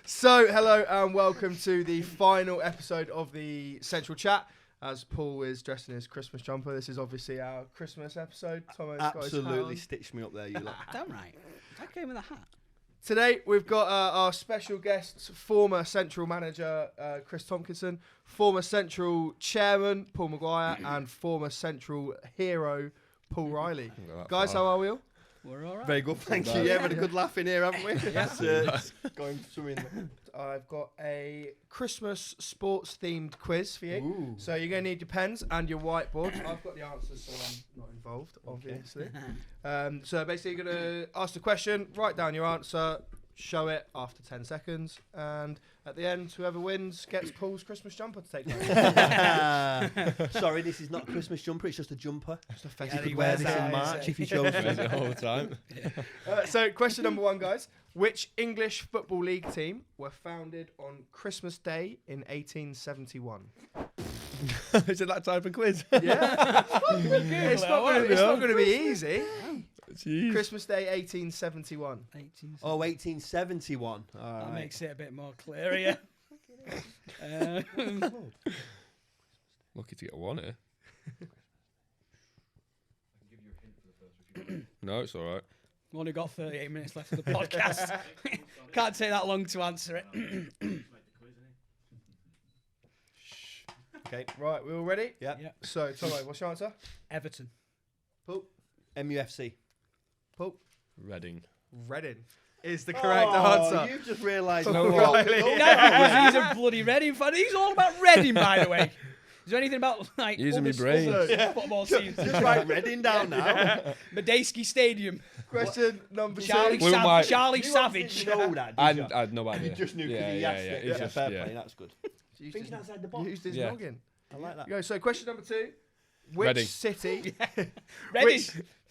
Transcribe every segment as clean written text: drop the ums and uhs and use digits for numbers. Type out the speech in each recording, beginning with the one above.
So, hello and welcome to the final episode of the Central Chat. As Paul is dressed in his Christmas jumper, this is obviously our Christmas episode. Tomo's got his hat Absolutely on. stitched me up there, you lot. Damn right. That came with a hat. Today we've got our special guests, former Central manager Chris Tompkinson, former Central chairman Paul Maguire, and former Central hero Paul Riley. Guys, how are we all? We're all right. Very good, thank you. Yeah, had a good laugh in here, haven't we? It's going through in. I've got a Christmas sports themed quiz for you. Ooh. So you're going to need your pens and your whiteboard. I've got the answers, so I'm not involved, obviously. So basically, you're going to ask the question, write down your answer, show it after 10 seconds, and at the end, whoever wins gets Paul's Christmas jumper to take home. Sorry, this is not a Christmas jumper, it's just a jumper. Just a You festive could wear this wear. in March if you chose Wears to. it all the time. So question number 1, guys. Which English Football League team were founded on Christmas Day in 1871? Is it that type of quiz? Yeah. It's not going to be easy. Jeez. Christmas Day 1871. 18. Oh, 1871. All That right. makes it a bit more clear, yeah. Lucky to get one here. No, it's all right. We've only got 38 minutes left of the podcast. Can't take that long to answer it. Okay. Right, we all ready? Yeah. Yeah. So, Tomo, what's your answer? Everton. Paul. MUFC. Paul. Reading. Reading is the correct answer. You've just realised. Oh, no, Riley. no, No, because he's a bloody Reading fan. He's all about Reading, by the way. Is there anything about like Using me other brain. football teams? Just write Reading down now. Medeski Stadium. Question number 2. Charlie, We might- Charlie You Savage. didn't know that, I did you? had no idea. You just knew because yeah, he yeah, asked yeah. it. It's Yeah, just, fair yeah. play, that's good. Used Thinking his, outside the box. used his Yeah. noggin. I like that. Here you go. So, question number 2. Which Reading. city... Reading.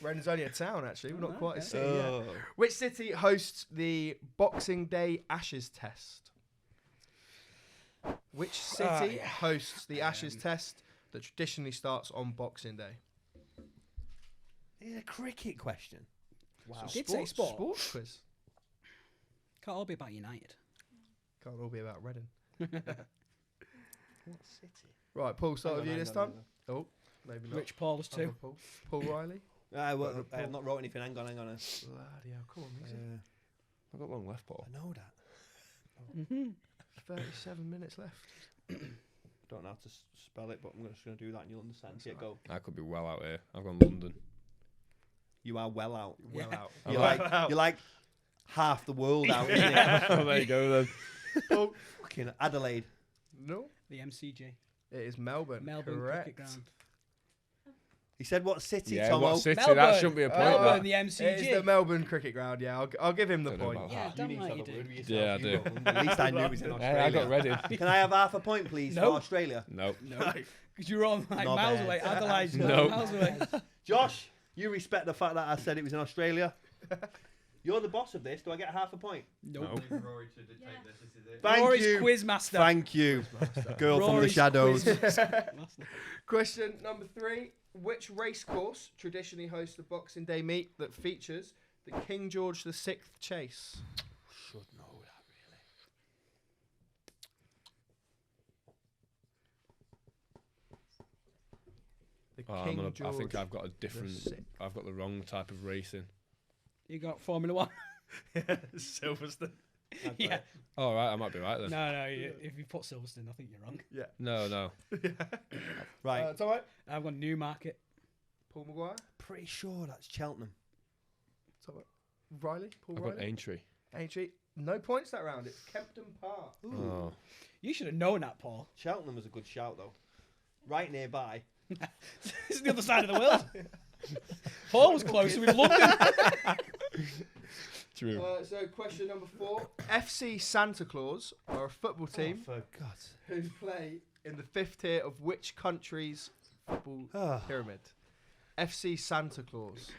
Reading's only a town, actually. We're not Oh, quite a okay. city yet. Oh. Which city hosts the Boxing Day Ashes Test? Which city hosts the Ashes Test that traditionally starts on Boxing Day? It's a cricket question. Wow. Did say sport. Sports quiz. Can't all be about United. Can't all be about Reading. What city? Right, Paul, start with you Hang this on, time. Oh, maybe not. Rich Paul is Other too. Paul. Paul Riley. I have not wrote anything. Hang on. Bloody hell, come on, music. I've got long left, Paul. I know that. 37 minutes left. Don't know how to spell it, but I'm just going to do that and you'll understand. Yeah, go. I could be well out here. I've gone London. You are well out. Well Yeah. out. You're Well like, you're like half the world out, isn't it? Oh, there you go then. Oh, Fucking Adelaide. no. The MCG. It is Melbourne. Melbourne Correct. Cricket Ground. He said what city, Yeah, Tomo? what city? Melbourne. That shouldn't be a point. Melbourne. that. The It is the MCG. Melbourne Cricket Ground, yeah. I'll give him the Don't know point. about Yeah, that. damn You need to right have you a do. word with yourself. Yeah, I You do. got London. At least I knew it was in Australia. Hey, I got Reading. Can I have half a point, please, No. for Australia? No. No. Because you're on like Not miles bad. away. Adelaide's No. miles away. Josh, you respect the fact that I said it was in Australia. You're the boss of this. Do I get half a point? Nope. No. Thank Rory's you. Quizmaster. Thank you, girl from the Rory's shadows. Quizmaster. Question number 3. Which race course traditionally hosts the Boxing Day meet that features the King George VI chase? Should know that, The Oh, King I George think I've got a different. VI. I've got the wrong type of racing. You got Formula One. Silverstone. Yeah. All right, I might be right then. No. If you put Silverstone, I think you're wrong. Yeah. No. Right. Tomo? I've got Newmarket. Paul Maguire? Pretty sure that's Cheltenham. Tomo? Riley? Paul I've got Riley? Aintree. Aintree? No points that round. It's Kempton Park. Oh. You should have known that, Paul. Cheltenham was a good shout, though. Right nearby. This is the other side of the world. Paul was closer with London. True. So question number 4. FC Santa Claus are a football team Oh, for God's who play in the 5th tier of which country's football Oh. pyramid? FC Santa Claus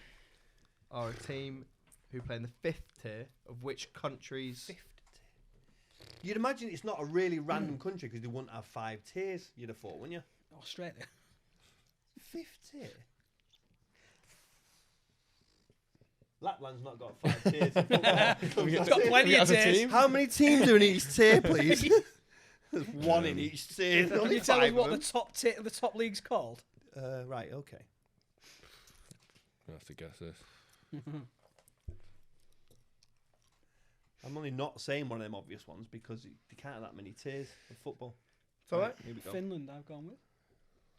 are a team who play in the 5th tier of which country's... You'd imagine it's not a really random country because they wouldn't have 5 tiers, you'd have thought, wouldn't you? Australia. 5th tier? Lapland's not got 5 tiers. of football. It's got plenty of As a tiers. team? How many teams are in each tier, please? There's one in each tier. Can Only you tell us 5 what of the top league's called? them. Right, okay. I have to guess this. I'm only not saying one of them obvious ones because they can't have that many tiers of football. It's all right. Here we go. Finland, I've gone with.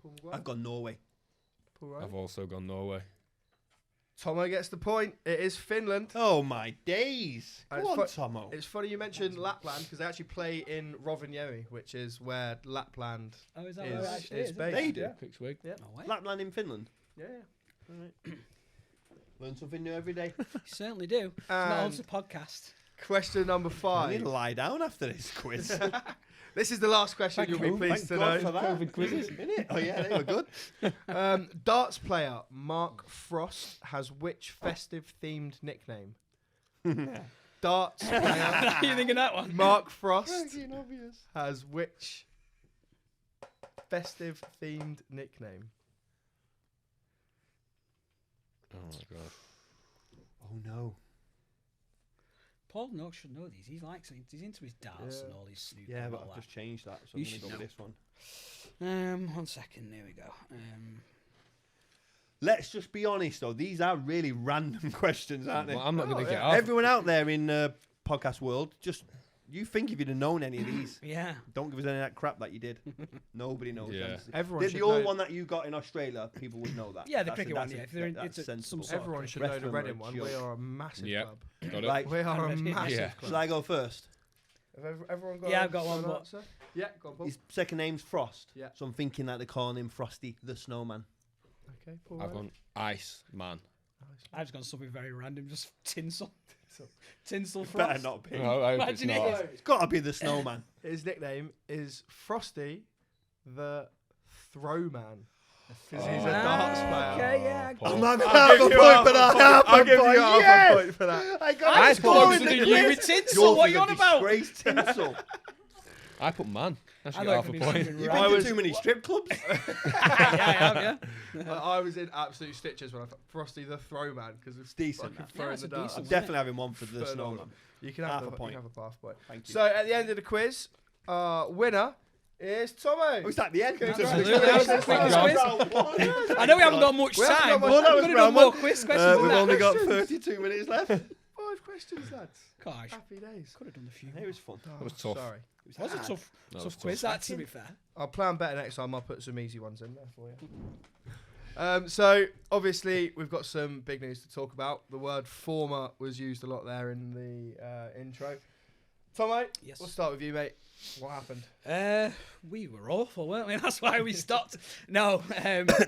Paul Maguire. I've gone Norway. Paul Ryan. I've also gone Norway. Tomo gets the point. It is Finland. Oh my days! And Go on, it's Tomo. It's funny you mentioned Lapland because they actually play in Rovaniemi, which is where Lapland Oh, is that where it is, actually is is? based. They do. Yeah. Pixwig. Yeah. No way. Lapland in Finland. Yeah. Learn something new every day. You certainly do. It's not And also a podcast. question number I need 5. to lie down after this quiz. This is the last question you'll be pleased to Thank know. God for that. Innit? Oh yeah, they were good. Darts player Mark Frost has which festive themed nickname? Darts player you thinking that one? Mark Frost Fucking obvious. has which festive themed nickname? Oh my god. Oh no. Paul Noakes should know these. He's into his darts Yeah. and all his snooker. Yeah, and but all I've that. just changed that, so You I'm should gonna go know. with this one. 1 second. There we go. Let's just be honest though; these are really random questions, aren't they? Well, I'm not going Oh, to get yeah. off. Everyone out there in podcast world, just you think if you'd have known any of these, Yeah. don't give us any of that crap that you did. Nobody knows. Yeah. Honestly. Everyone The should old know. one that you got in Australia, people would know that. Yeah, the That's cricket a- one. that's Yeah, a- if they're in, that's it's a, some sensible. sort of Everyone cricket. should know the Wrestling Reading or one. joke. We are a massive Yep. club. Got it. Right, We are a Yeah. massive Yeah. club. shall I go first? Have everyone got Yeah, a- I've got one, an but- answer? Yeah, go on, Paul. His second name's Frost. Yeah. So I'm thinking that they're calling him Frosty the Snowman. Okay, Paul. I've Ryan. gone Ice Man. I've just gone something very random, just tinsel. Tinsel Better frost. not be. No, I hope it's Imagine it not. is. It's got to be the Snowman. His nickname is Frosty the Throwman. Because he's a Oh. darts player. Okay, yeah. Paul. I'm having I'll half a give you point half for a that. point. Half I'll a give you point. half a Yes! point for that. I got I a thought score it in was the the you quiz. with tinsel. Yours What are is you a on about? disgraced tinsel. I put Man. That should I get thought half it a could be point. something You've right. been was- to too many strip clubs. Yeah, I have, yeah. I was in absolute stitches when I thought Frosty the Throwman because it's Decent. fucking Yeah, throwing it's the a darts. decent I'm definitely having one for the Phenomenal. Snowman. You can have Half the, a point. You can have a half point. Thank you. So at the end of the quiz, winner is Tomo. Oh, is that the end? Absolutely, that was the quickest quiz. I know we haven't got much We haven't time, got but much- that we're was going to do round more one. quiz questions We've than only that. got 32 minutes left. 5 questions, lads. Gosh, Happy days. could have done a few. It was fun. Oh, was tough. Sorry. It was a tough, That was tough tough. quiz, that, to be fair. I'll plan better next time. I'll put some easy ones in there for you. So obviously we've got some big news to talk about. The word former was used a lot there in the intro. Tomo, Yes. we'll start with you, mate. What happened? We were awful, weren't we? That's why we stopped. No,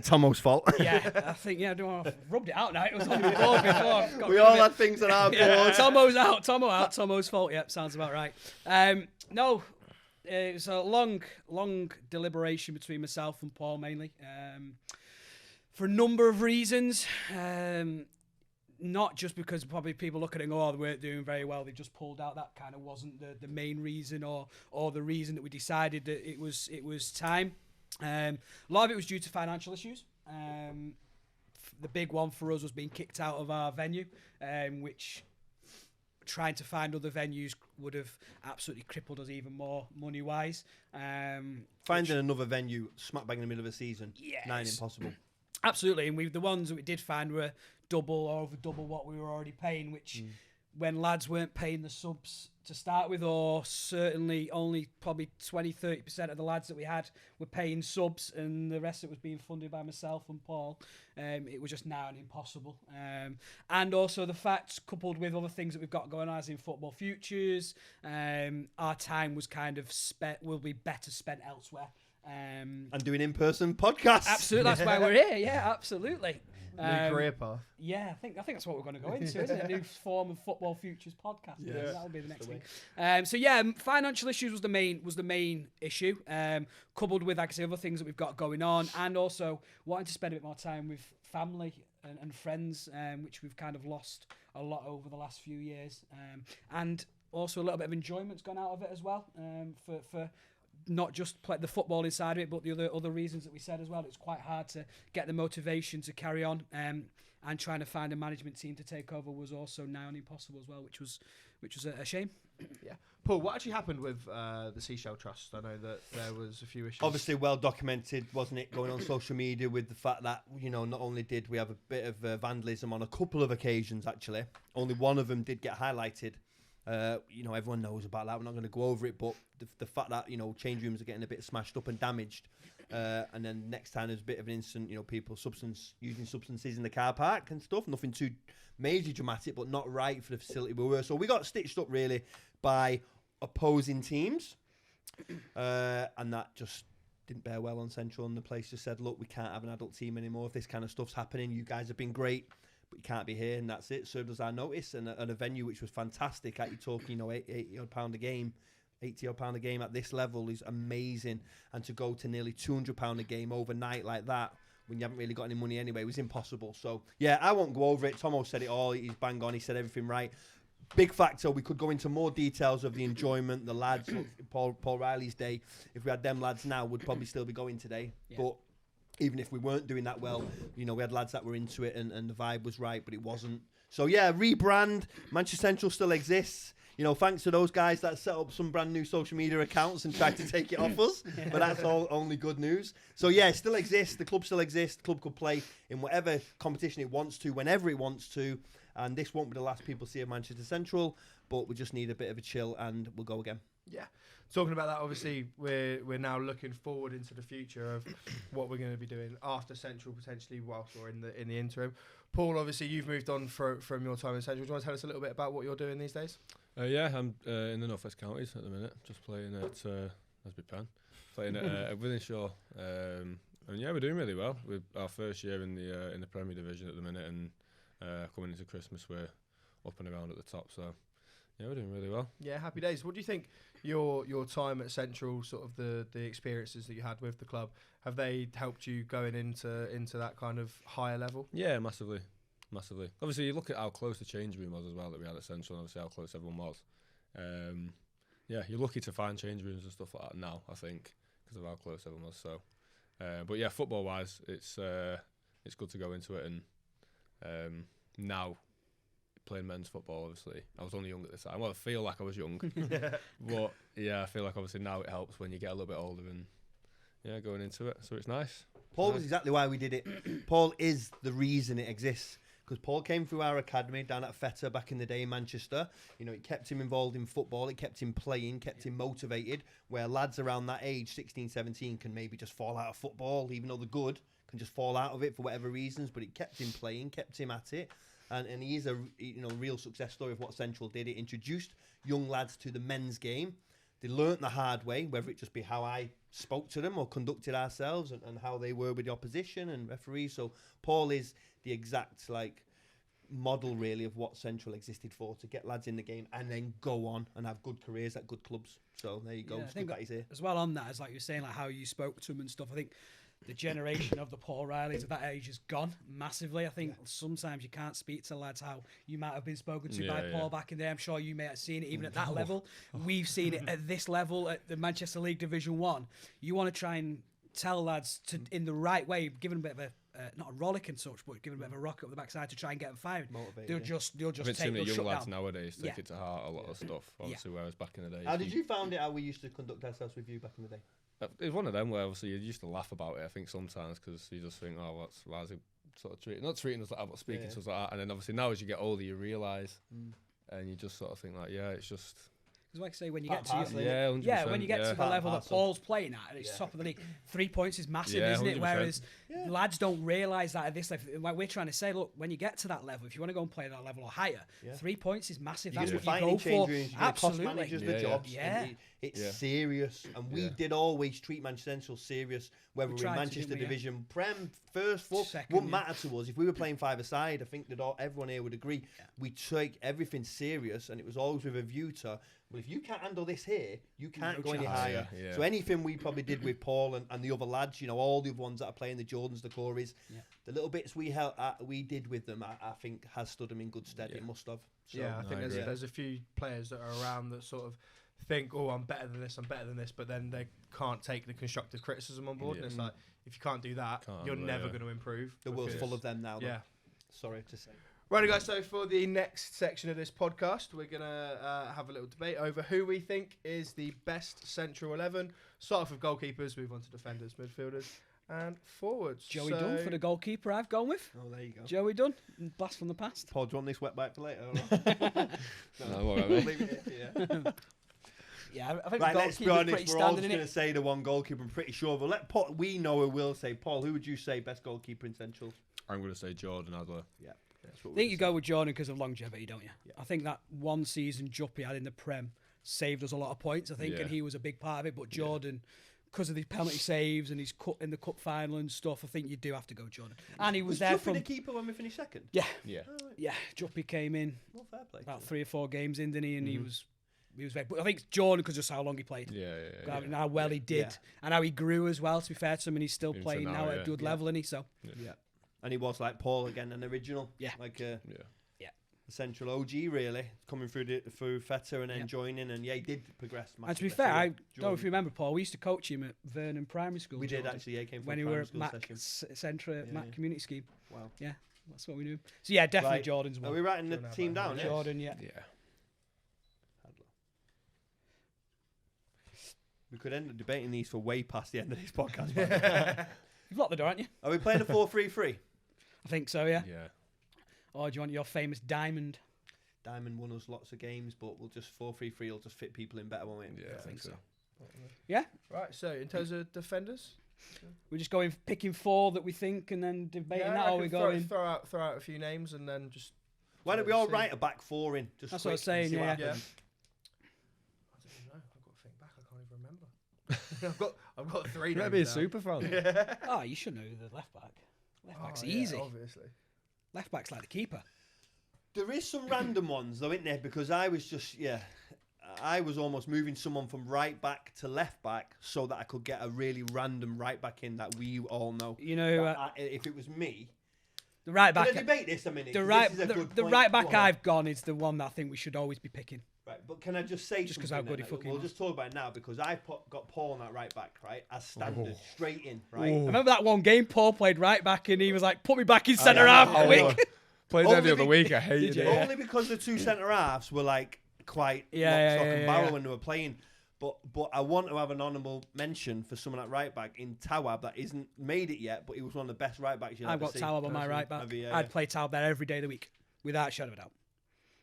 Tomo's fault. yeah, I think, yeah, I've rubbed it out now. It was on the board before. I've got We rid all of it. had things on our Yeah, board. Tomo's out. Tomo out. Tomo's fault. Yep, sounds about right. No, it was a long deliberation between myself and Paul mainly, for a number of reasons. Not just because probably people look at it and go, oh, they weren't doing very well, they just pulled out. That kind of wasn't the main reason or the reason that we decided that it was time. A lot of it was due to financial issues. The big one for us was being kicked out of our venue, which trying to find other venues would have absolutely crippled us even more money-wise. Finding another venue smack bang in the middle of a season, Yes. nigh impossible. Absolutely, and the ones that we did find were double or over double what we were already paying, which when lads weren't paying the subs to start with, or certainly only probably 20-30% of the lads that we had were paying subs and the rest of it was being funded by myself and Paul, it was just now and impossible. And also the fact, coupled with other things that we've got going on as in Football Futures, our time was kind of will be better spent elsewhere. And doing in-person podcasts. Absolutely, that's why we're here. Yeah, absolutely. New career path. Yeah, I think that's what we're going to go into, isn't it? A new form of Football Futures podcast. Yeah. That'll be the next thing. So yeah, financial issues was the main issue. Coupled with, like I say, other things that we've got going on, and also wanting to spend a bit more time with family and friends, which we've kind of lost a lot over the last few years, and also a little bit of enjoyment's gone out of it as well. For not just play the football inside of it, but the other reasons that we said as well. It's quite hard to get the motivation to carry on. and trying to find a management team to take over was also nigh on impossible as well, which was a shame. Yeah. Paul, what actually happened with the Seashell Trust? I know that there was a few issues. Obviously, well documented, wasn't it, going on social media with the fact that, not only did we have a bit of vandalism on a couple of occasions, actually, only one of them did get highlighted. Everyone knows about that. We're not going to go over it, but the fact that, change rooms are getting a bit smashed up and damaged. And then next time there's a bit of an incident, people using substances in the car park and stuff. Nothing too majorly dramatic, but not right for the facility we were. So we got stitched up really by opposing teams, and that just didn't bear well on Central. And the place just said, "Look, we can't have an adult team anymore. If this kind of stuff's happening, you guys have been great, but you can't be here." And that's it. Served us our notice, and a venue which was fantastic. You're talking, £80 a game. £80 a game at this level is amazing, and to go to nearly £200 a game overnight like that when you haven't really got any money anyway was impossible. So yeah, I won't go over it. Tomo said it all. He's bang on. He said everything right. Big factor. We could go into more details of the enjoyment, the lads. Paul Riley's day. If we had them lads now, would probably still be going today. Yeah. But even if we weren't doing that well, we had lads that were into it, and the vibe was right, but it wasn't. So yeah, rebrand. Manchester Central still exists. Thanks to those guys that set up some brand new social media accounts and tried to take it off us. But that's all only good news. So yeah, it still exists. The club still exists. The club could play in whatever competition it wants to, whenever it wants to. And this won't be the last people see of Manchester Central, but we just need a bit of a chill and we'll go again. Yeah. Talking about that, obviously, we're now looking forward into the future of what we're going to be doing after Central, potentially, whilst we're in the interim. Paul, obviously, you've moved on from your time in Central. Do you want to tell us a little bit about what you're doing these days? Yeah, I'm in the North West Counties at the minute, just playing at Asby Pen, playing at Wythenshawe. And yeah, we're doing really well. We're our first year in the Premier Division at the minute, and coming into Christmas, we're up and around at the top. So yeah, we're doing really well. Yeah, happy days. What do you think your time at Central, sort of the experiences that you had with the club, have they helped you going into that kind of higher level? Yeah, massively. Obviously, you look at how close the change room was as well that we had at Central, and obviously how close everyone was. Yeah, you're lucky to find change rooms and stuff like that now, I think, because of how close everyone was. So, but yeah, football-wise, it's good to go into it, and now playing men's football, obviously, I was only young at the time. Well, I feel like I was young, but yeah, I feel like obviously now it helps when you get a little bit older and yeah, going into it. So it's nice. Paul was exactly why we did it. Paul is the reason it exists. Because Paul came through our academy down at Feta back in the day in Manchester. It kept him involved in football. It kept him playing, kept him motivated. Where lads around that age, 16, 17, can maybe just fall out of football, even though they're good, can just fall out of it for whatever reasons. But it kept him playing, kept him at it. And he is a real success story of what Central did. It introduced young lads to the men's game. They learnt the hard way, whether it just be how I spoke to them or conducted ourselves and how they were with the opposition and referees. So Paul is the exact model really of what Central existed for, to get lads in the game and then go on and have good careers at good clubs. So there you go. Yeah, I think that he's here. As well on that, as like you were saying, like how you spoke to them and stuff, I think the generation of the Paul Rileys of that age is gone massively. I think sometimes you can't speak to lads how you might have been spoken to by Paul back in there. I'm sure you may have seen it even at that level. We've seen it at this level at the Manchester League Division 1. You want to try and tell lads to in the right way, give them a bit of a not a rollick and such, but give them a bit of a rocket up the backside to try and get them fired. They'll just take the young lads down. nowadays take it to heart a lot of stuff. Obviously, whereas back in the day, how did you find it? How we used to conduct ourselves with you back in the day? It's one of them where obviously you used to laugh about it. I think sometimes because you just think, oh, why is he sort of not treating us like that, but speaking to us like that. And then obviously now as you get older, you realise, and you just sort of think like, yeah, it's just. Because like I say, when you get to when you get to the level that Paul's playing at, and it's top of the league, 3 points is massive, isn't it? 100%. Whereas lads don't realise that at this level. Like we're trying to say, look, when you get to that level, if you want to go and play that level or higher, 3 points is massive. That's what you go for. Absolutely, cost managers the jobs. It's serious, and we did always treat Manchester Central serious. Whether we're in Manchester Division, Prem, first, fourth, wouldn't matter to us. If we were playing five-a-side, I think that everyone here would agree. We take everything serious, and it was always with a view to, well, if you can't handle this here, you can't go any higher. So anything we probably did with Paul and the other lads, all the other ones that are playing, the Jordans, the Corys, the little bits we did with them, I think has stood them in good stead. It must have. So, I think there's a few players that are around that sort of think, oh, I'm better than this, but then they can't take the constructive criticism on board. And it's like, if you can't do that, you're never going to improve. The world's full of them now. Yeah. sorry to say. Right, guys, so for the next section of this podcast, we're going to have a little debate over who we think is the best central 11. Start off with goalkeepers, move on to defenders, midfielders, and forwards. Joey Dunn for the goalkeeper I've gone with. Oh, there you go. Joey Dunn, blast from the past. Paul, do you want this wet bite for later? No, I'm all right, We'll mate. leave it here, yeah. Yeah, I think Right, the let's be goalkeeper's honest. pretty We're all standard, just innit? going to say the one goalkeeper. I'm pretty sure. But let Paul. We know who will say. Paul, who would you say best goalkeeper in Central? I'm going to say Jordan Adler. Yeah, that's what I think you go with Jordan because of longevity, don't you? Yeah. I think that one season Juppy had in the Prem saved us a lot of points, I think, Yeah. and he was a big part of it. But Jordan, because of these penalty saves and his cut in the cup final and stuff, I think you do have to go Jordan. And he was there Juppy from the keeper when we finished second. yeah, Yeah. Oh, right. yeah. Juppy came in Well, fair play. about 3 or 4 games in, didn't he? And he Mhm. was very. But I think Jordan because just how long he played. Yeah. And how well he did, Yeah. and how he grew as well. To be fair to him, and he's still Even playing for now now, at a yeah. good Yeah. level, isn't he? So Yeah, and he was like Paul again, an original. Yeah. like Yeah. a central OG really, coming through Feta and then Yeah. joining, and yeah, he did progress. and to be massively. fair, So, yeah, I don't know if Jordan. you remember, Paul. We used to coach him at Vernon Primary School. We did Jordan, actually. Yeah, he came from when he primary were at school Mac session. Centre Yeah, Mac yeah. Community Scheme. Wow. Yeah, that's what we knew. So yeah, definitely Right. Jordan's Are one. we writing the Jordan had team that, down? yeah. Yeah. Jordan, yeah. Yeah. We could end up debating these for way past the end of this podcast. by the way. You've locked the door, haven't you? Are we playing a 4-3-3? I think so, yeah. Yeah. Or do you want your famous diamond? Diamond won us lots of games, but we'll just 4-3-3 will just fit people in better, won't it? Yeah, I think so. Yeah, Right, so in terms of defenders, we're just going picking 4 that we think, and then debating yeah, that. I Or we can going? throw out a few names and then just. Why don't we all See. write a back 4 in? Just That's what I was quick and saying, see what yeah. happens. I don't know. I've got to think back. I can't even remember. I've got 3 You names. might be a now. super fan. Oh, you should know the left back. Left back's Oh, yeah, easy. obviously. Left back's like the keeper. There is some random ones though, isn't there? Because I was almost moving someone from right back to left back so that I could get a really random right back in that we all know. You know, But if it was me, the right can back. I debate this a minute? The 'Cause right, this is a good the point. right Go back on. I've gone is the one that I think we should always be picking. Right, but can I just say Just 'cause something how good then? he fucking We'll was. just talk about it now because I got Paul on that right back, right, as standard, Oh. straight in, right. I remember that one game Paul played right back and he was like, "Put me back in centre yeah. half, Oh, quick." Played there Only the other be- week. I hated Did you? it. Yeah. Only because the two centre halves were like quite Yeah, lock, yeah, stock, yeah, and yeah, barrel yeah. when they were playing. But I want to have an honourable mention for someone at right back in Tawab that isn't made it yet, but he was one of the best right backs you'll I've ever got see. Tawab on my personally. right back. Have you? Yeah, I'd play Tawab there every day of the week, without a shadow of a doubt.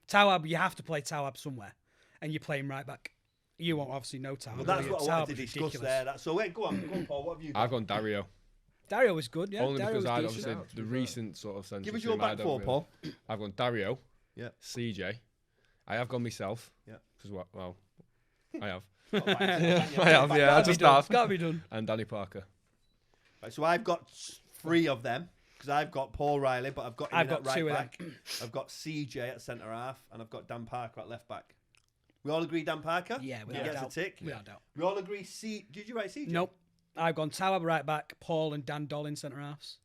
Tawab, you have to play Tawab somewhere, and you play him right back. You won't obviously know Tawab. Well, that's will you? what I Tawab wanted to was discuss ridiculous. there. So wait, go on, Paul. What have you got? I've gone Dario. Dario was good, yeah. Only Dario because was I'd decent. obviously the recent sort of central Give us your team, I back don't four, really- Paul. I've gone Dario. Yeah. CJ. I have gone myself. Yeah. Because well, I have. Oh, right, I have. Yeah, I Gotta be just done. have. Gotta be done. And Danny Parker. Right, so I've got 3 of them because I've got Paul Riley, but I've got him I've in at got 2 right of back. I've got CJ at centre half, and I've got Dan Parker at left back. We all agree Dan Parker? Yeah, He without gets doubt. a tick. Without doubt. We all agree Did you write CJ? Nope. I've gone Tawab right back, Paul and Dan Dolan centre halves,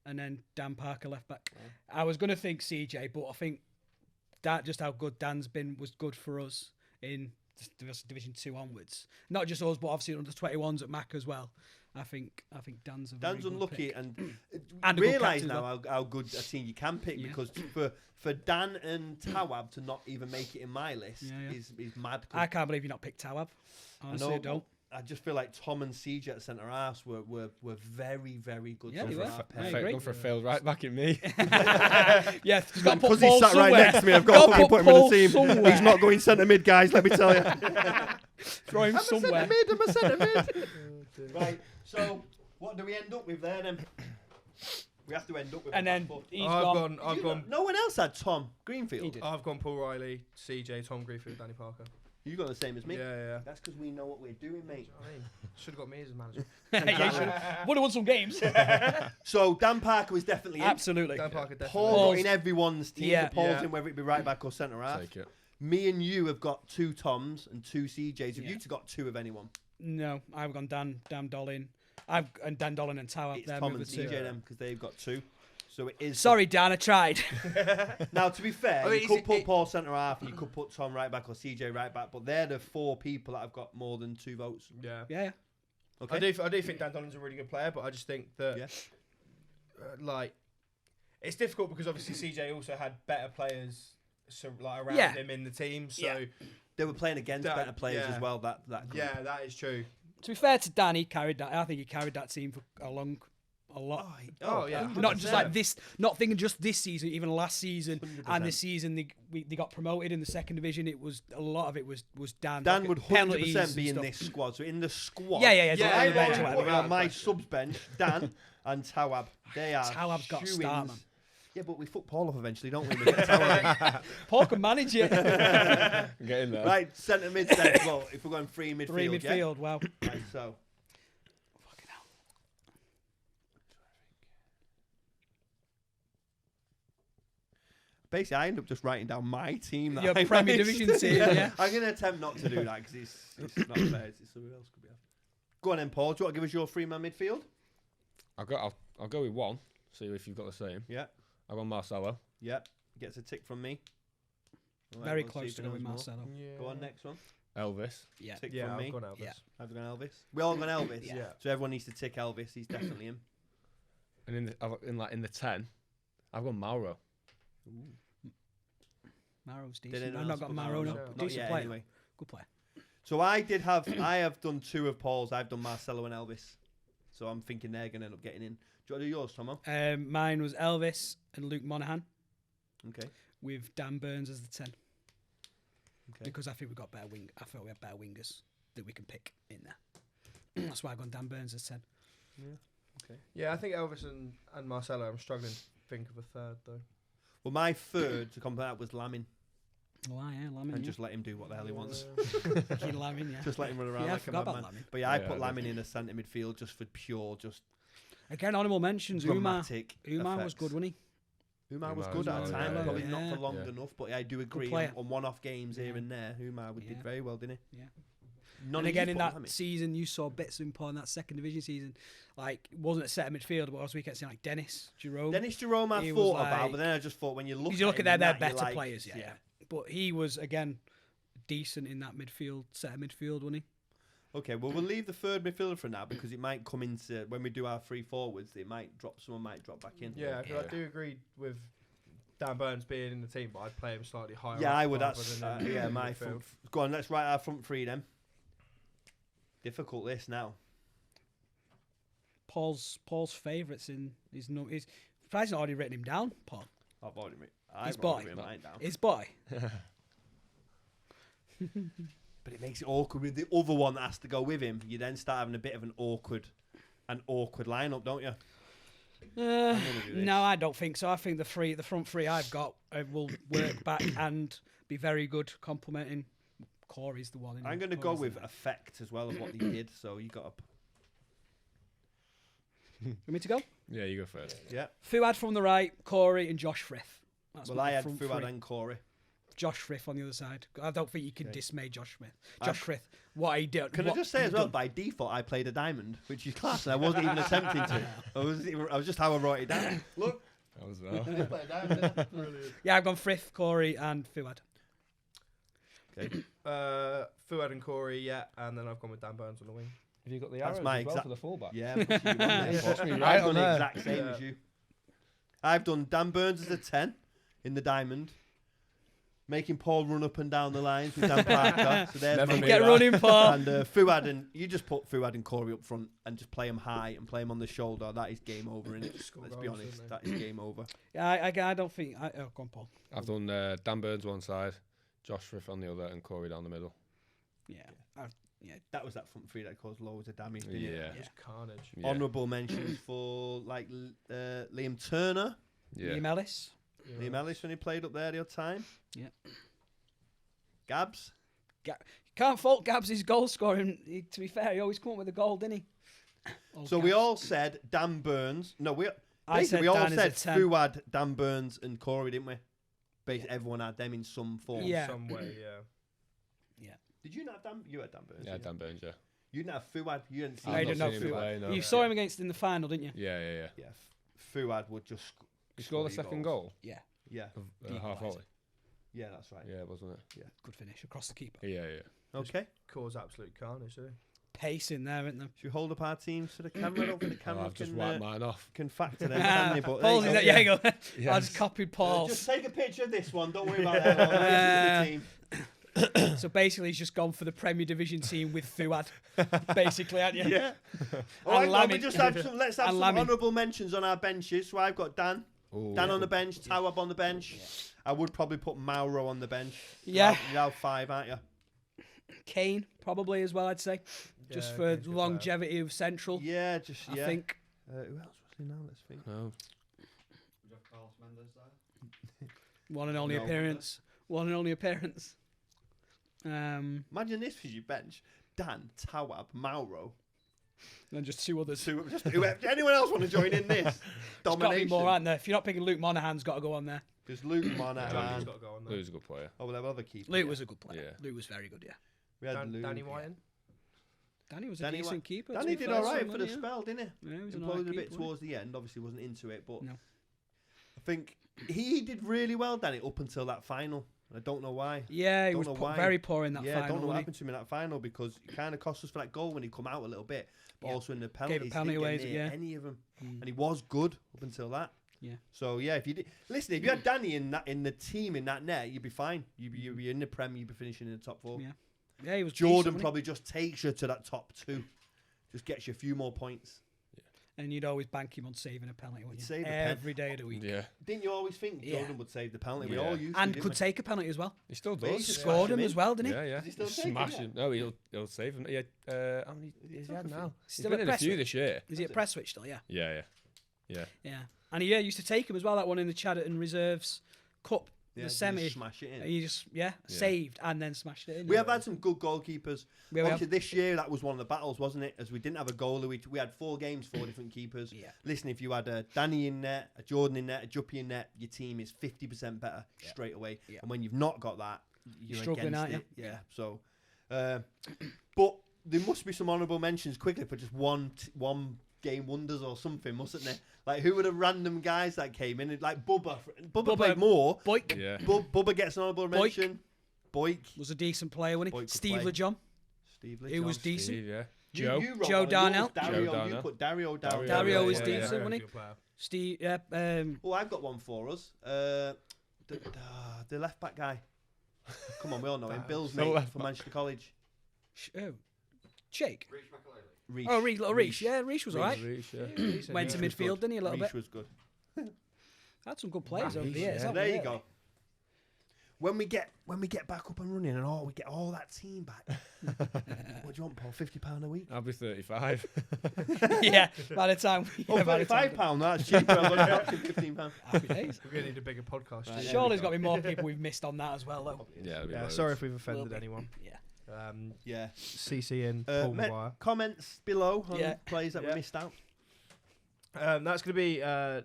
and then Dan Parker left back. I was going to think CJ, but I think that just how good Dan's been was good for us in Division 2 onwards. Not just us, but obviously under 21s at Mac as well. I think Dan's a very Dan's good unlucky pick. and And a good realise captain as now how good a team you can pick Yeah. because for Dan and Tawab to not even make it in my list Yeah, yeah. is mad. 'cause I can't believe you not picked Tawab. Honestly, I don't. I just feel like Tom and CJ at centre halves were very, very good. Yeah, centre they were. half I pairs. agree. Gone for a failed right back in me. Yeah, he's got to put Because he Paul sat right somewhere. next to me, I've got Gotta to fucking put him in Paul the team. somewhere. He's not going centre mid, guys. Let me tell you. Throw him somewhere. I'm a centre mid. Right. So what do we end up with there then? We have to end up with. And a then back four. he's I've gone. gone. No one else had Tom Greenfield. He did. I've gone Paul Riley, CJ, Tom Greenfield, Danny Parker. You got the same as me. Yeah. That's because we know what we're doing, mate. I mean, should have got me as a manager. Yeah, you should. Would have won some games. So Dan Parker was definitely in. Absolutely. Dan Parker definitely. Paul got Paul's- in everyone's team. Yeah. So Paul's Yeah. in whether it be right back or centre half. Take it. Me and you have got 2 Toms and 2 CJs. Have Yeah. you two got 2 of anyone? No, I've gone Dan Dolan. and Dan Dolan and Tower. It's They're Tom and moving to- CJ then because they've got 2. So it is. Sorry, Dan, I tried. Now to be fair, I mean, you is could it- put Paul centre half, and you could put Tom right back or CJ right back, but they're the 4 people that have got more than 2 votes. Yeah. Yeah. Okay. I do think Dan Dolan's a really good player, but I just think that, Yeah. like, it's difficult because obviously CJ also had better players around Yeah. him in the team. So Yeah. They were playing against That- better players yeah. as well. That group. yeah, that is true. To be fair to Dan, he carried that. I think he carried that team for a lot. Oh, yeah. Not just like 100%. this. Not thinking just this season, even last season 100%. and this season they got promoted in the second division. It was a lot of it was Dan. Dan would Penalties 100% be and in stuff. this squad. So in the squad, Yeah, yeah, yeah. Yeah, so I on the bench, know. whatever. put without my question. subs bench, Dan and Tawab. They are Tawab's got to shoo-ins. start, man. Yeah, but we fuck Paul off eventually, don't we? We get Tawab. Paul can manage it. Get in there. Right, centre mid then. Well, if we're going free midfield, Three yeah? midfield. Wow. Right, so Fucking hell. basically, I end up just writing down my team. That Your I Premier managed. Division team, yeah. I'm going to attempt not to do that because it's not fair. It's something else could be after. Go on then, Paul. Do you want to give us your three-man midfield? I'll go with one. See if you've got the same. Yeah, I've got Marcelo. yeah. Gets a tick from me. Right, Very we'll see close if to he going with knows more. Marcelo. Go on, next one. Elvis. Yeah. Tick Yeah, from me. I've gone Elvis. Yeah. I've gone Elvis. We all gone Elvis. Yeah. Yeah. So everyone needs to tick Elvis. He's definitely him. And in the 10, I've got Mauro. Maro's Did decent. anyone I've not else got put Maro. Mauro? No. Not Decent yet, player. anyway. Good player. So I have done two of Paul's. I've done Marcelo and Elvis. So I'm thinking they're going to end up getting in. Do you want to do yours, Tomo? Mine was Elvis and Luke Monaghan Okay. with Dan Burns as the 10. Okay. Because I think we got better wing. I felt we had better wingers that we can pick in there. That's why I gone Dan Burns as 10. Yeah, I think Elvis and Marcelo. I'm struggling to think of a third though. Well, my third to compare that was Lamin. Oh, yeah, Lamin. And yeah. just let him do what the hell he wants. Keane Lamin, yeah. Just let him run around Yeah, I like a forgot about madman. Lamin. But yeah, I Yeah, put I Lamin in a centre midfield just for pure, just Again, honourable mentions. Umar. dramatic. Umar was effects. good, wasn't Umar was Umar good as at a well, time, yeah, probably yeah. not for long Yeah. enough, but I do agree player. on one-off games here Yeah. and there. Umar did Yeah. very well, didn't he? Yeah. None And of again, you in put that Lamin. season, you saw bits of him in that second division season. Like, it wasn't a set midfield, but also we kept seeing like Dennis Jerome. Dennis Jerome I He was thought about, like- but then I just thought when you look Because you look at him their and that, better you're like, players, yeah. But he was, again, decent in that midfield, set of midfield, wasn't he? Okay, well, we'll leave the third midfielder for now because it might come into, when we do our three forwards, it might drop, someone might drop back in. Yeah, 'cause I Yeah. do agree with Dan Burns being in the team, but I'd play him slightly higher. Yeah, up I would. rather That's than in yeah, the my midfield. front. Go on, let's write our front three then. Difficult this now. Paul's favourites in his no. His Price has already written him down. Paul, I've already written. His I've already boy. written mine down. his boy. But it makes it awkward with the other one that has to go with him. You then start having a bit of an awkward lineup, don't you? gonna do this. No, I don't think so. I think the front three I've got will work back and be very good, complementing. Corey's the one. I'm going to go with effect as well of what he did. So you got You want me to go? Yeah, you go first. yeah. Fuad from the right, Corey and Josh Frith. That's Well, my I had front Fuad three. and Corey. Josh Frith on the other side. I don't think you can Okay. dismay Josh Smith. I- Josh Frith, what he did. Can I what just say he as well? done. By default, I played a diamond, which is class, and I wasn't even attempting to. I was just how I wrote it down. Look. That was well. Yeah, I've gone Frith, Corey, and Fuad. Okay. Fuad and Corey, yeah, and then I've gone with Dan Burns on the wing. Have you got the That's arrows my as well exact- for the fullback? Yeah, I'm pushing you on there. Yeah, push me I've right done on the there. exact same as you. I've done Dan Burns as a 10 in the diamond, making Paul run up and down the lines with Dan Parker. So there's Never me. me. Get that. running, Paul. And Fuad and you just put Fuad and Corey up front and just play him high and play him on the shoulder. That is game over, innit? Score Let's be goals, honest, don't that is game over. Yeah, I don't think. Oh, go on, Paul. I've done Dan Burns one side, Josh Frith on the other, and Corey down the middle. Yeah. That was that front three that caused loads of damage. Didn't Yeah. it? Just carnage. Yeah. Honourable mentions for like Liam Turner, Yeah. Liam Ellis. Yeah. Liam Ellis when he played up there the other time. Yeah. Gabs. Can't fault Gabs' goal scoring. To be fair, he always come up with a goal, didn't he? Oh, So we Gabs. all said Dan Burns. No, I basically said we all Dan is a said 10. Fuad, Dan Burns, and Corey, didn't we? Basically, everyone had them in some form. Yeah. Some way, yeah. Did you not have Dan? You had Dan Burns. Yeah, didn't Dan Burns, yeah. You didn't have Fuad. You didn't see. I I've don't not know seen him Fuad. play, no. You saw him against in the final, didn't you? Yeah, yeah, yeah. Yeah, Fuad would just. He scored the second goal Yeah. Yeah, of Deep half equaliser. volley. yeah, that's right. Yeah, wasn't it? Good finish across the keeper. Yeah, yeah. Okay. Cause absolute carnage, didn't pace in there, isn't there? Should we hold up our teams for the camera? Over the camera I've just can, wiped mine off. can factor them, can they? But there Paul's you is go. that? Yeah, you go. I Yes. just copied Just Paul's. take a picture of this one. Don't worry about that one. This is the team. So basically, he's just gone for the Premier Division team with Fuad. Basically, haven't you? Yeah. All right, well, we Lamin. just have some, let's have And some Lamin. honourable mentions on our benches. So I've got Dan. Ooh. Dan on the bench, Tawab on the bench. I would probably put Mauro on the bench. Yeah. You're out 5, aren't you? Kane probably as well, I'd say, just Yeah, for Kane's a good player. longevity of Central. Yeah, just I yeah. think Who else was in now? Let's think. No. one and only No. appearance. One and only appearance. Imagine this for your bench: Dan, Tawab, Mauro. Then just 2 others. Just whoever, anyone else want to join in this? There's got to be Domination. more, aren't there? If you're not picking Luke Monaghan's got to go on there. Because Luke Monahan. Johnny's got to go on there. Lou's a good player. Oh, we'll have other keepers. Luke was a good player. Yeah. Luke was very good, yeah. We had Luke. Danny Whiten. Danny was a Danny decent White- keeper. to Danny be did fair, all right for somebody, the yeah. spell, didn't he? Yeah, he was an alright Imploded a bit keeper, wasn't towards the end. Obviously, wasn't into it, but No. I think he did really well, Danny, up until that final. I don't know why. he? Yeah, he Don't was know why. very poor in that I final. don't know what wasn't happened to him in that final because it kind of cost us for that goal when he come out a little bit, but Yeah. also in the penalties, penalty he didn't away, get near yeah. any of them, he? and he was good up until that. Yeah. So yeah, if you did listen, if you had Danny in the team in that net, you'd be fine. You'd be in the Prem, you'd be finishing in the top 4. Yeah. Yeah, he was Jordan decent, wasn't probably just takes you to that top 2, just gets you a few more points. he? And you'd always bank him on saving a penalty, wouldn't you? Save a pen- Every day of the week. Yeah. Didn't you always think Yeah. Jordan would save the penalty? We Yeah. all used to, And didn't could we? take a penalty as well. He still Yeah, he does. just Scored smash him him as in. well, didn't he? Yeah, yeah. Does he still take it? Smash him. No, he'll save him. Yeah. How many is he had now? He's Still been at in a few Prestwich? this year. Is he at Prestwich still? Yeah. Yeah, yeah. Yeah. And he used to take him as well, that one in the Chadderton Reserves Cup, Yeah, the just semi. smash it in. He just, saved and then smashed it in. We have had some good goalkeepers. We have- Obviously, this year that was one of the battles, wasn't it? As we didn't have a goalie, we had 4 games, 4 different keepers. Yeah. Listen, if you had a Danny in net, a Jordan in net, a Juppie in net, your team is 50% better straight away. Yeah. And when you've not got that, you're struggling, against aren't it. Yeah. So, but there must be some honourable mentions quickly for just one game wonders or something, mustn't there? Like who were the random guys that came in? Like Bubba. Bubba played more. Boyk Yeah. Bubba gets an honourable Boyk. mention. Boyk. was a decent player, wasn't Boyk he? could Steve play. LeJohn, Steve he was Lee decent. Steve, yeah. You- Joe. you wrote Joe one of yours, Darnell. Dario, Joe you Darnell. put Dario down. Dario was yeah, decent, yeah. wasn't he? Good player. Steve, yeah. Oh, I've got one for us. The left back guy. Come on, we all know him. Bill's The mate left from back. Manchester College. Jake. Reece. Oh, Reece. Yeah, Reece was alright. Reece, yeah. Went to Reece was midfield, good. didn't he, a little Reece bit? was good. Had some good players over the Reece, years. yeah. haven't There we, you really? go. When we get back up and running and we get all that team back, what do you want, Paul? £50 a week? I'll be 35. Yeah, by the time we Oh, by the time- £35, that's cheaper. I'm only costing £15. Happy days. We're gonna need a bigger podcast. Right, studio. Surely there's got to be more people we've missed on that as well, though. Yeah, it'll be Yeah, loads. sorry if we've offended Will be. anyone. Yeah. Yeah. CC in Paul Maguire. Comments below on Yeah. plays that Yeah. we missed out. That's going to be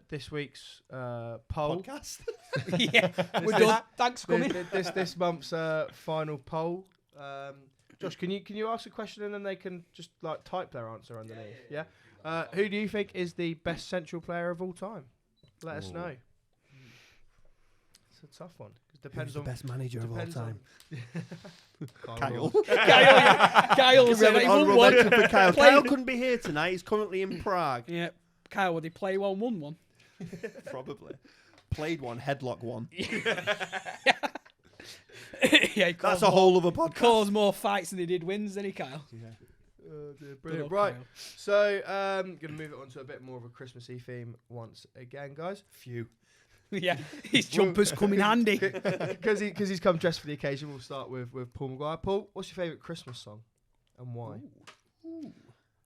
this week's poll. Podcast. Yeah, we're This- done. Thanks for coming. This month's final poll. Josh, can you ask a question and then they can just like type their answer underneath? Yeah. Who do you think is the best Central player of all time? Let us Ooh. know. It's a tough one. It depends on. best manager depends on- Kyle. Kyle said that he won Honourable one. mention for Kyle. Played- Kyle couldn't be here tonight. He's currently in Prague. Yeah, Kyle, would he play 1-1 one? Probably. Played one, headlock one. Yeah, he That's caused a whole other podcast. caused more fights than he did wins, didn't he, Kyle? Oh, dear, Good brilliant. old Right. Kyle. So, gonna move it on to a bit more of a Christmassy theme once again, guys. Few. Yeah, his jumpers come in handy. Because he's come dressed for the occasion. We'll start with Paul Maguire. Paul, what's your favourite Christmas song, and why?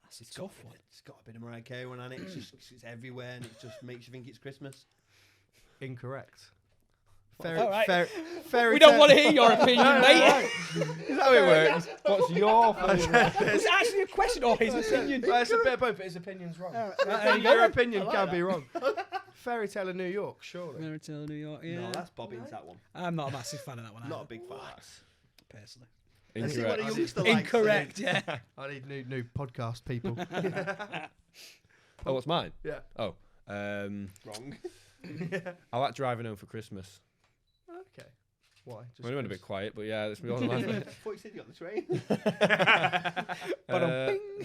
That's a tough one. It's got a bit of Mariah Carey on it. It's everywhere and it just makes you think it's Christmas. Incorrect. All right. Fairy We don't tale- want to hear your opinion, mate. Is that how it works? What's your favourite? Was it actually a question or his opinion? It's a bit of both, but his opinion's wrong. There you go. Your opinion can be wrong. Fairy Tale of New York, surely. Fairy Tale New York, yeah. No, that's Bobbins, that one. I'm not a massive fan of that one. Not a either, big fan. personally. Let's see what a Incorrect. youngster likes. Incorrect, yeah. I need new podcast people. Oh, what's mine? Yeah. Oh, Wrong. I like driving home for Christmas. Okay. Why? We went a bit quiet, but yeah, that's me all mine. I thought you said you got the train.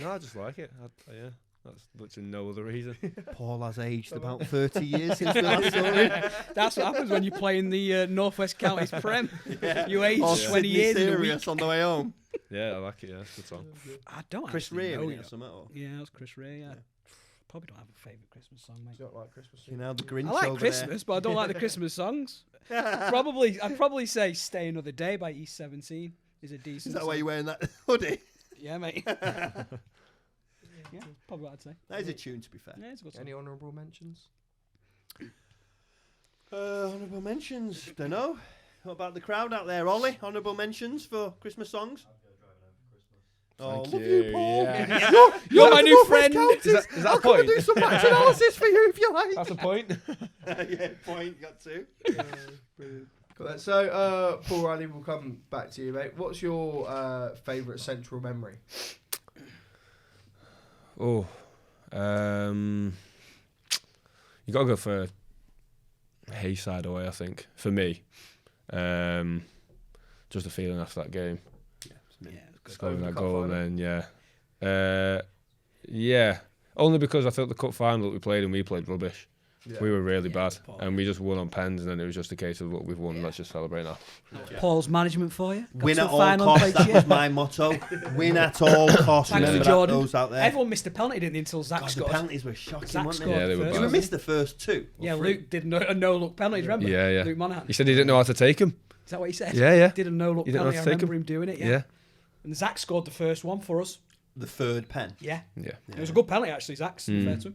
No, I just like it. Yeah, that's literally no other reason. Paul has aged about 30 years since we last saw him. That's what happens when you play in the Northwest Counties Prem. Yeah. You age Or 20 Sydney years in a Sirius week. on the way home. Yeah, I like it. Yeah, it's a good song. I don't Chris actually Ray know, in you it know. or something. Or? Yeah, that was Chris Ray, yeah. Probably don't have a favourite Christmas song, mate. You don't like Christmas? You know, the Grinch I like over Christmas, but I don't like the Christmas songs. I'd probably say Stay Another Day by East 17 is a decent Is that song. why you're wearing that hoodie? Yeah, mate. Yeah, probably what I'd say. That is a tune, to be fair. Yeah, it's a good song. Any honourable mentions? Honourable mentions. Don't know. What about the crowd out there, Ollie? Honourable mentions for Christmas songs? Oh, Thank love you, you, Paul. yeah. You're my new friend. Is that a I'll come and point? do some match analysis for you if you like. That's a point. Yeah, point. Got two. Cool. So, Paul Riley, we'll come back to you, mate. What's your favourite Central memory? Oh, you got to go for Hayside away, I think, for me. Just the feeling after that game. Yeah, it's good. Scoring Over that the goal, cup and then, yeah. Only because I thought the cup final that we played and we played rubbish. Yeah. We were really Yeah, bad, Paul. and we just won on pens, and then it was just a case of, look, we've won, Yeah. let's just celebrate now. Paul's management for you. Got Win to at the all final costs. and That played was shit. my motto. Win at all costs. Thanks Remember to that, Jordan. those out there. Everyone missed a penalty, didn't they, until Zach God, the scored. penalties were shocking, Zach weren't scored they? Yeah, they the were first Did we bad. one. miss the first two? or Yeah, three? Luke did a no-look penalty, do you remember? Yeah, yeah. Luke Monaghan. He said he didn't know how to take him. Is that what he said? Yeah, yeah. Did a no-look He didn't know penalty. how I to take remember him doing it, yeah. Yeah. And Zach scored the first one for us. The third pen. Yeah. Yeah. It was a good penalty, actually, Zach's. Fair to him.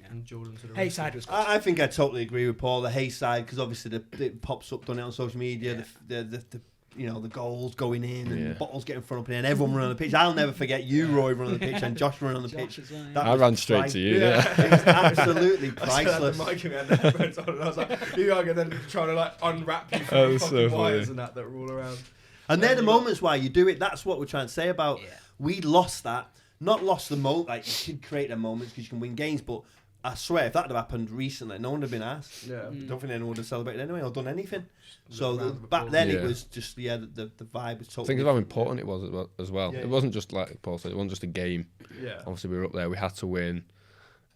And Jordan to the Hayside was good. I think I totally agree with Paul. The Hayside, because obviously it pops up, done it on social media. Yeah. The you know, the goals going in and Yeah. bottles getting thrown up in, and everyone running on the pitch. I'll never forget you, Roy, running on the pitch, and Josh running on the Josh pitch. as well, yeah. That I was ran straight to you, yeah. It was absolutely I still had priceless. the mic in my hand, the headphones on, and I was like, you guys are then trying to like unwrap you from That the was so fucking funny. wires and that were all around. And they're the you got- moments why you do it. That's what we're trying to say about. Yeah. We lost that. Not lost the moment. Like, you can create them moments because you can win games, but I swear, if that had happened recently, no one would have been asked. Yeah. I don't think anyone would have celebrated anyway or done anything. So Round of back applause. then, it Yeah. was just, the vibe was totally Think of how different. important it was as well. Yeah. It wasn't just like Paul said, it wasn't just a game. Yeah. Obviously, we were up there, we had to win,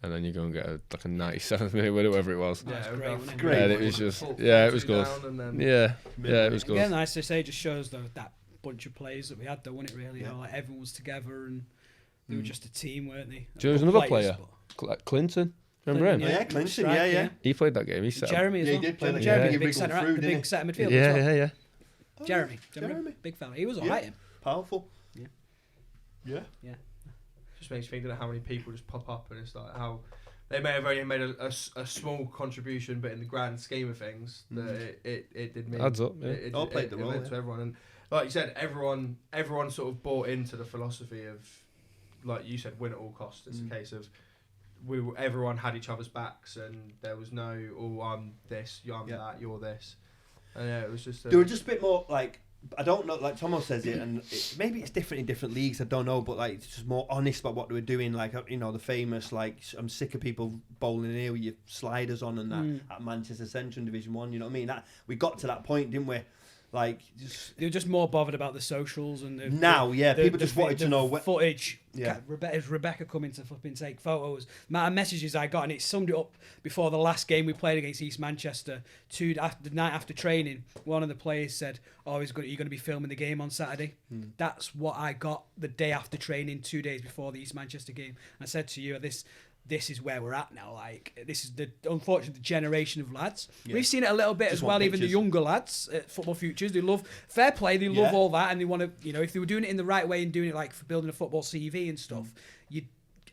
and then you go and get a 97th minute win, or whatever it was. Yeah, Yeah, it's it was great, about wasn't it? Great. And it was just, Full- yeah, it full was two good. down and then- Yeah, it was good. Again, as I say, just shows though that bunch of players that we had, though, wasn't it? Really, Yeah. you know, like everyone was together and they were just a team, weren't they? Do you know Good another players, player? but- Clinton, remember him? Yeah, Clinton, yeah. He played that game. He set up. Jeremy as Yeah, he well. did play that Jeremy, game. the He big wriggled centre, through, the didn't big he? centre midfielder. as Yeah, well. yeah, yeah. Jeremy, Jeremy. big fella. He was Yeah. alright. Him. Powerful. Yeah. Yeah. Just makes me think of how many people just pop up, and it's like how they may have only made a small contribution, but in the grand scheme of things, it did mean Adds up, yeah. It All played the role, meant yeah. to everyone, and like you said, everyone sort of bought into the philosophy of, like you said, win at all costs. It's a case of everyone had each other's backs, and there was no, oh, I'm this, I'm Yeah. that, you're this. And yeah, it was just. They were just a bit more like, I don't know, like Tomo says it, and maybe it's different in different leagues, I don't know, but like it's just more honest about what they were doing. Like, you know, the famous, like, I'm sick of people bowling in here with your sliders on and that at Manchester Central in Division 1, you know what I mean? That we got to that point, didn't we? Like, just They were just more bothered about the socials and the, now, yeah, the- people the just wanted vi- to the know what. footage. Yeah. Rebecca coming to flipping take photos. The amount of messages I got, and it summed it up before the last game we played against East Manchester. The night after training, one of the players said, "Oh, you're going to be filming the game on Saturday." That's what I got the day after training, 2 days before the East Manchester game. I said to you, this is where we're at now. Like, this is unfortunately the generation of lads. Yeah. We've seen it a little bit Just as well. want Even the pictures. younger lads at Football Futures, they love fair play. They love Yeah. all that, and they want to. You know, if they were doing it in the right way and doing it like for building a football CV and stuff, you'd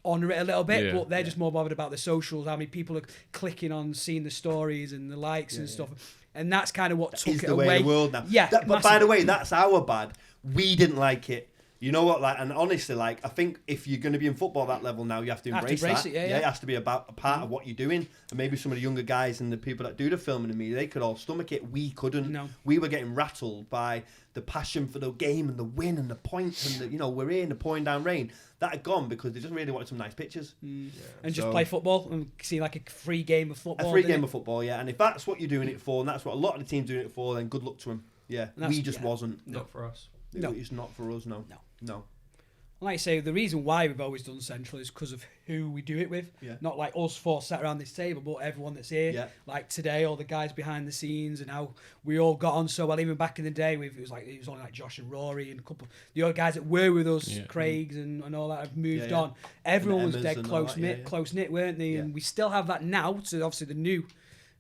honour it a little bit. Yeah. But they're just more bothered about the socials, how many people are clicking on, seeing the stories and the likes and stuff. And that's kind of what Is took it the way away. of the world now. Yeah, But by massively. the way, that's our bad. We didn't like it. You know what? Like, and honestly, like, I think if you're going to be in football at that level now, you have to Have to embrace, embrace that. it, yeah. It has to be about a part of what you're doing. And maybe some of the younger guys and the people that do the filming and media, they could all stomach it. We couldn't. No. We were getting rattled by the passion for the game and the win and the points and the, you know, we're in the pouring down rain. That had gone because they just really wanted some nice pictures. And just So- play football and see like a free game of football. A free didn't game it? of football, yeah. And if that's what you're doing it for, and that's what a lot of the teams doing it for, then good luck to them. Yeah, That's- we just yeah. wasn't. Not for us. No. It's not for us. No. No. No. Like I say, the reason why we've always done Central is because of who we do it with. Yeah. Not like us four sat around this table, but everyone that's here. Yeah. Like today, all the guys behind the scenes and how we all got on so well. Even back in the day, it was only like Josh and Rory and a couple the other guys that were with us, Craigs and all that have moved on. Everyone was dead close knit, weren't they? Yeah. And we still have that now. So obviously the new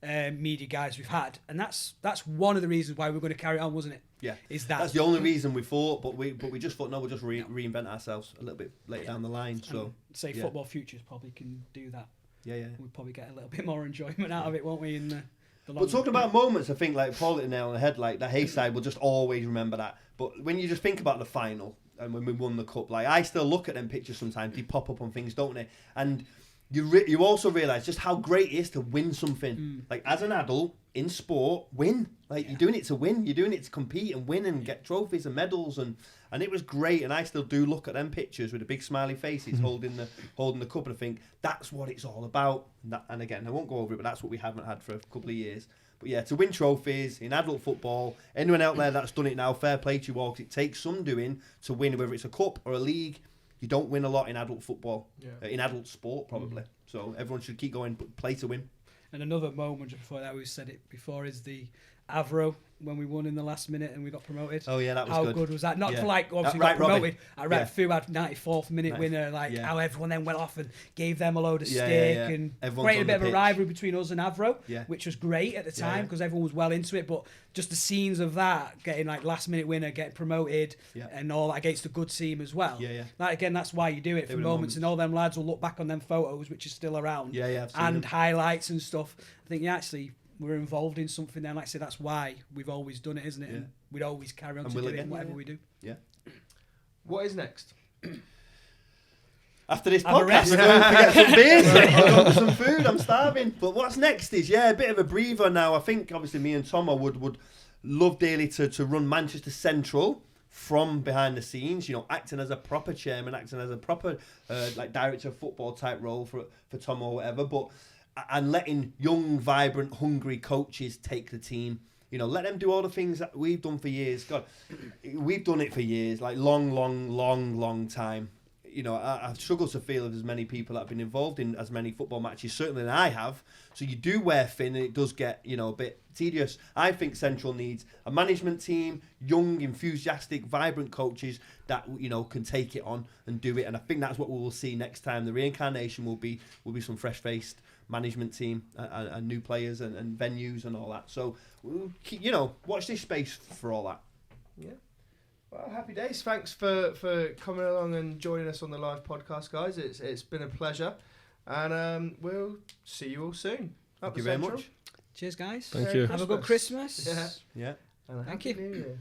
media guys we've had, and that's one of the reasons why we're going to carry on, wasn't it? Yeah, is that that's the only reason we thought, but we just thought no, we'll just reinvent ourselves a little bit later down the line. So say Football Futures probably can do that. Yeah. We'll probably get a little bit more enjoyment out of it, won't we? In the but talking about moments, I think like Paul hit the nail on the head. Like the Hayside will just always remember that. But when you just think about the final and when we won the cup, like I still look at them pictures sometimes. They pop up on things, don't they? And you also realise just how great it is to win something. Like as an adult in sport, win. Like you're doing it to win. You're doing it to compete and win and get trophies and medals and it was great. And I still do look at them pictures with the big smiley faces holding the cup and I think that's what it's all about. And again, I won't go over it, but that's what we haven't had for a couple of years. But yeah, to win trophies in adult football, anyone out there that's done it now, fair play to you all, 'cause it takes some doing to win, whether it's a cup or a league. You don't win a lot in adult football, in adult sport probably. So everyone should keep going, play to win. And another moment just before that, we've said it before, is the Avro when we won in the last minute and we got promoted. Oh yeah, that was how good. good was that? Not for like obviously Right, got promoted. Robbie. I read Fu had 94th minute winner, like how everyone then went off and gave them a load of stick and created a bit of a rivalry between us and Avro, which was great at the time because everyone was well into it. But just the scenes of that, getting like last minute winner, getting promoted and all that against a good team as well. That again, that's why you do it for moments. And all them lads will look back on them photos, which is still around, and highlights and stuff. I think actually we're involved in something there. Like I say, that's why we've always done it, isn't it? And we'd always carry on to do it, whatever we do. Yeah. What is next? After this podcast, we're going to get some beers. I'll go for some food. I'm starving. But what's next is a bit of a breather now. I think obviously me and Tomo would love dearly to run Manchester Central from behind the scenes, acting as a proper chairman, acting as a proper like director of football type role for Tomo or whatever, and letting young, vibrant, hungry coaches take the team. Let them do all the things that we've done for years. God, we've done it for years, like long time. I've struggled to feel as many people that have been involved in as many football matches, certainly than I have. So you do wear thin and it does get, a bit tedious. I think Central needs a management team, young, enthusiastic, vibrant coaches that, can take it on and do it. And I think that's what we will see next time. The reincarnation will be some fresh-faced management team and new players and venues and all that. So, watch this space for all that. Yeah. Well, happy days. Thanks for coming along and joining us on the live podcast, guys. It's been a pleasure. And we'll see you all soon. Thank you very much. Cheers, guys. Thank you. Have a good Christmas. Yeah. Yeah. And a Thank happy you. New Year.